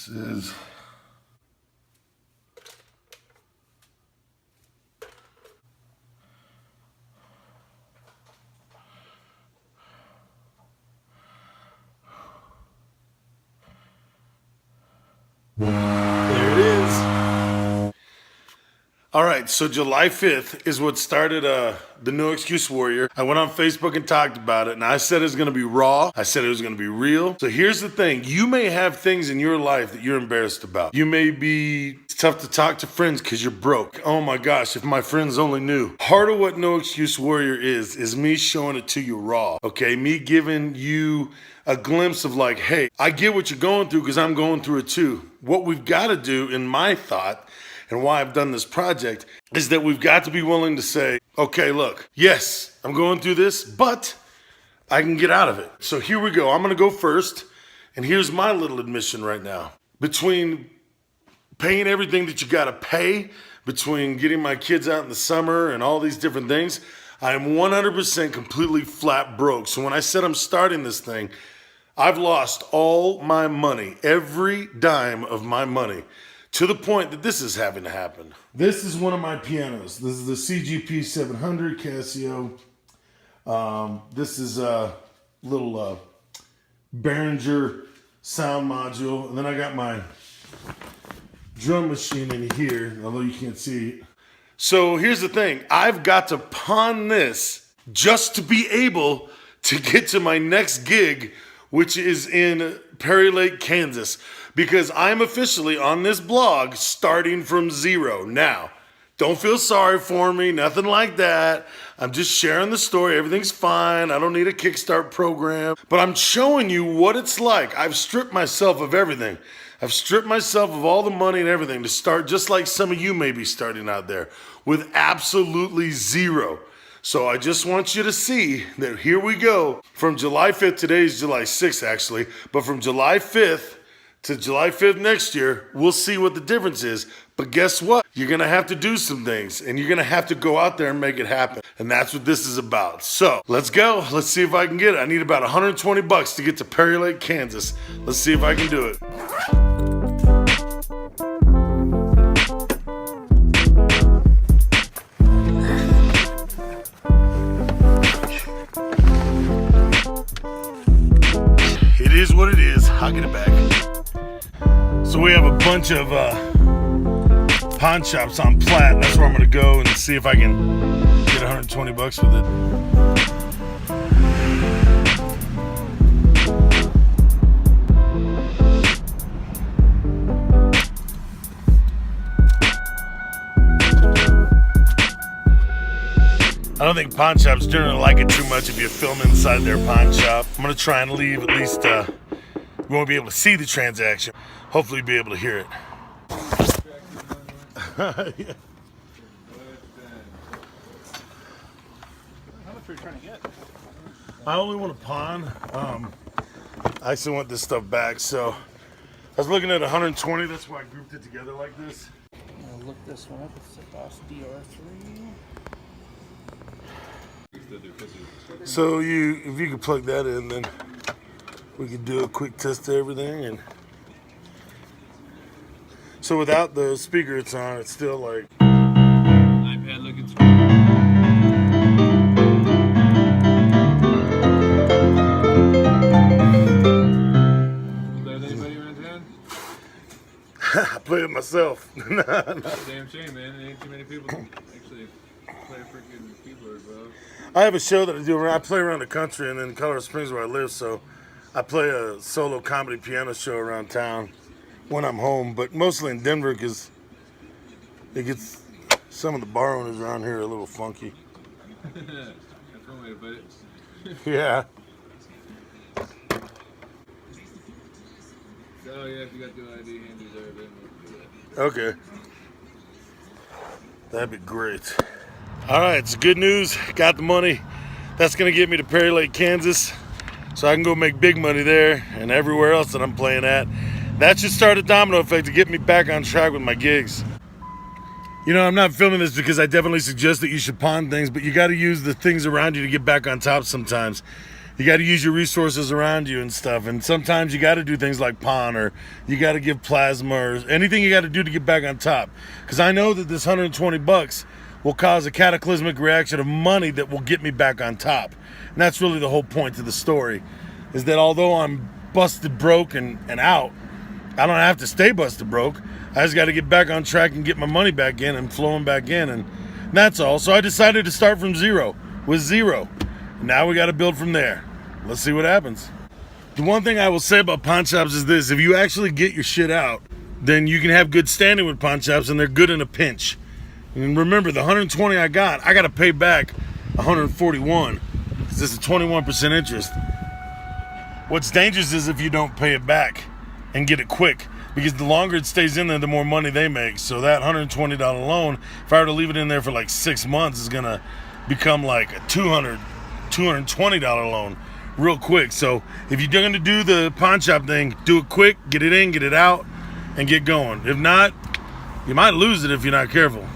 This is there it is. All right, so July 5th is what started the No Excuse Warrior. I went on Facebook and talked about it, and I said it was going to be raw. I said it was going to be real. So here's the thing. You may have things in your life that you're embarrassed about. You may be tough to talk to friends because you're broke. Oh my gosh, if my friends only knew. Part of what No Excuse Warrior is me showing it to you raw, okay? Me giving you a glimpse of like, hey, I get what you're going through because I'm going through it too. What we've got to do, in my thought, and why I've done this project, is that we've got to be willing to say, okay, look, yes, I'm going through this, but I can get out of it. So here we go. I'm going to go first, and here's my little admission right now. Between paying everything that you got to pay, between getting my kids out in the summer and all these different things, I am 100% completely flat broke. So when I said I'm starting this thing, I've lost all my money, every dime of my money, to the point that this is having to happen. This is one of my pianos. This is the CGP 700 Casio. This is a little Behringer sound module. And then I got my drum machine in here, although you can't see it. So here's the thing. I've got to pawn this just to be able to get to my next gig, which is in Perry Lake, Kansas, because I'm officially on this blog starting from zero. Now, don't feel sorry for me, nothing like that. I'm just sharing the story. Everything's fine. I don't need a Kickstart program, but I'm showing you what it's like. I've stripped myself of everything. I've stripped myself of all the money and everything to start just like some of you may be starting out there with absolutely zero. So I just want you to see that here we go. From July 5th, today is July 6th actually, but from July 5th to July 5th next year, we'll see what the difference is. But guess what? You're going to have to do some things, and you're going to have to go out there and make it happen. And that's what this is about. So let's go. Let's see if I can get it. I need about $120 to get to Perry Lake, Kansas. Let's see if I can do it. It is what it is. I'll get it back. So we have a bunch of pawn shops on Platte. That's where I'm going to go and see if I can get $120 with it. I don't think pawn shops generally like it too much if you film inside their pawn shop. I'm going to try and leave at least, you won't be able to see the transaction. Hopefully you'll be able to hear it. Yeah. How much are you trying to get? I only want a pawn. I actually want this stuff back, so I was looking at 120. That's why I grouped it together like this. I'm gonna look this one up. It's the Boss DR3. So if you could plug that in, then we could do a quick test of everything. And so without the speaker it's on, it's still like iPad looking through. You play with anybody around town? I play it myself. Damn shame, man. There ain't too many people actually play freaking keyboard, bro. I have a show that I do. I play around the country and in Colorado Springs where I live, so I play a solo comedy piano show around town when I'm home, but mostly in Denver because it gets some of the bar owners around here are a little funky. That's one way to put it. Yeah. So yeah, if you got the ID handy there, then we'll do that. Okay. That'd be great. All right, it's good news. Got the money. That's going to get me to Perry Lake, Kansas, so I can go make big money there and everywhere else that I'm playing at. That should start a domino effect to get me back on track with my gigs. You know, I'm not filming this because I definitely suggest that you should pawn things, but you got to use the things around you to get back on top sometimes. You got to use your resources around you and stuff. And sometimes you got to do things like pawn, or you got to give plasma, or anything you got to do to get back on top. Because I know that this $120 will cause a cataclysmic reaction of money that will get me back on top. And that's really the whole point to the story, is that although I'm busted broke and out, I don't have to stay busted broke. I just got to get back on track and get my money back in and flowing back in. And that's all. So I decided to start from zero, with zero. Now we got to build from there. Let's see what happens. The one thing I will say about pawn shops is this: if you actually get your shit out, then you can have good standing with pawn shops, and they're good in a pinch. And remember, the 120 I got to pay back 141, because it's a 21% interest. What's dangerous is if you don't pay it back and get it quick, because the longer it stays in there, the more money they make. So that $120 loan, if I were to leave it in there for like 6 months, is gonna become like a $220 loan real quick. So if you're going to do the pawn shop thing, do it quick, get it in, get it out, and get going. If not, you might lose it if you're not careful.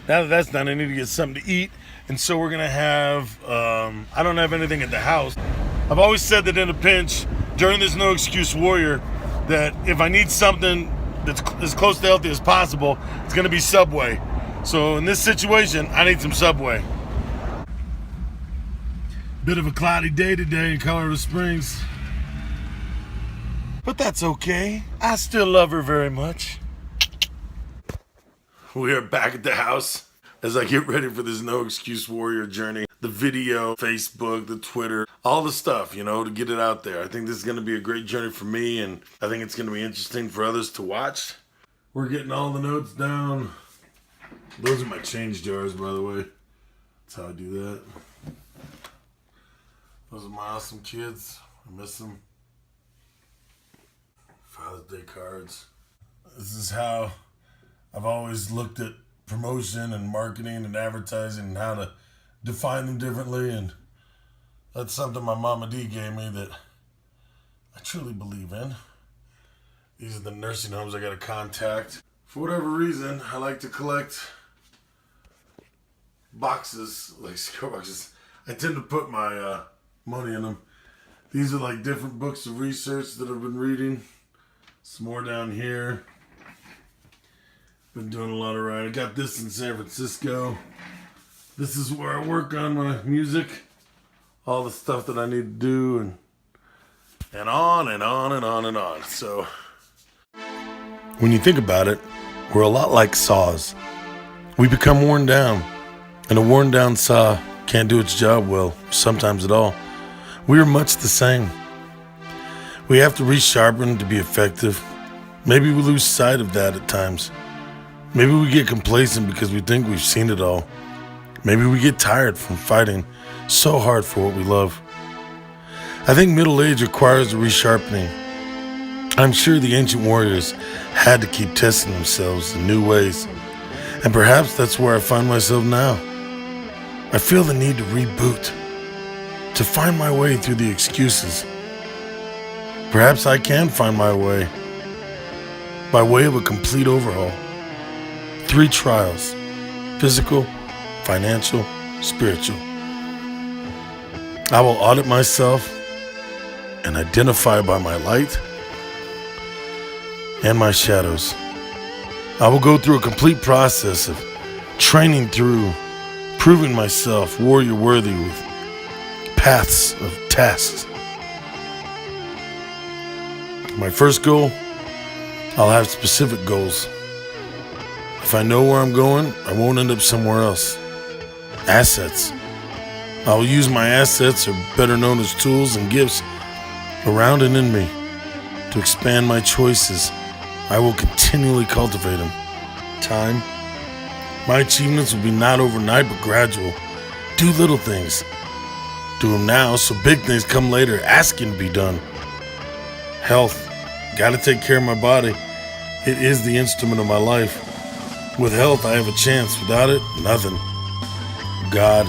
Now that that's done, I need to get something to eat. And so we're going to have, I don't have anything at the house. I've always said that in a pinch, during this no excuse warrior, that if I need something that's as close to healthy as possible, it's going to be Subway. So in this situation, I need some Subway. Bit of a cloudy day today in Colorado Springs, but that's okay. I still love her very much. We are back at the house as I get ready for this no excuse warrior journey. The video, Facebook, the Twitter, all the stuff, to get it out there. I think this is going to be a great journey for me, and I think it's going to be interesting for others to watch. We're getting all the notes down. Those are my change jars, by the way. That's how I do that. Those are my awesome kids. I miss them. Father's Day cards. This is how I've always looked at promotion and marketing and advertising and how to define them differently. And that's something my Mama D gave me that I truly believe in. These are the nursing homes I got to contact. For whatever reason, I like to collect boxes, like cigar boxes. I tend to put my money in them. These are like different books of research that I've been reading. Some more down here. Been doing a lot of writing. I got this in San Francisco. This is where I work on my music. All the stuff that I need to do, and on and on and on and on. So when you think about it, we're a lot like saws. We become worn down, and a worn down saw can't do its job well, sometimes at all. We are much the same. We have to resharpen to be effective. Maybe we lose sight of that at times. Maybe we get complacent because we think we've seen it all. Maybe we get tired from fighting so hard for what we love. I think middle age requires a resharpening. I'm sure the ancient warriors had to keep testing themselves in new ways, and perhaps that's where I find myself now. I feel the need to reboot, to find my way through the excuses. Perhaps I can find my way by way of a complete overhaul. 3 trials: physical, financial, spiritual. I will audit myself and identify by my light and my shadows. I will go through a complete process of training through proving myself warrior worthy with paths of tasks. My first goal, I'll have specific goals. If I know where I'm going, I won't end up somewhere else. Assets. I will use my assets, or better known as tools and gifts, around and in me to expand my choices. I will continually cultivate them. Time. My achievements will be not overnight but gradual. Do little things. Do them now so big things come later asking to be done. Health. Gotta take care of my body. It is the instrument of my life. With health, I have a chance. Without it, nothing. God.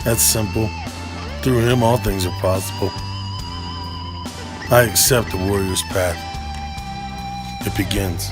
That's simple. Through Him, all things are possible. I accept the warrior's path. It begins.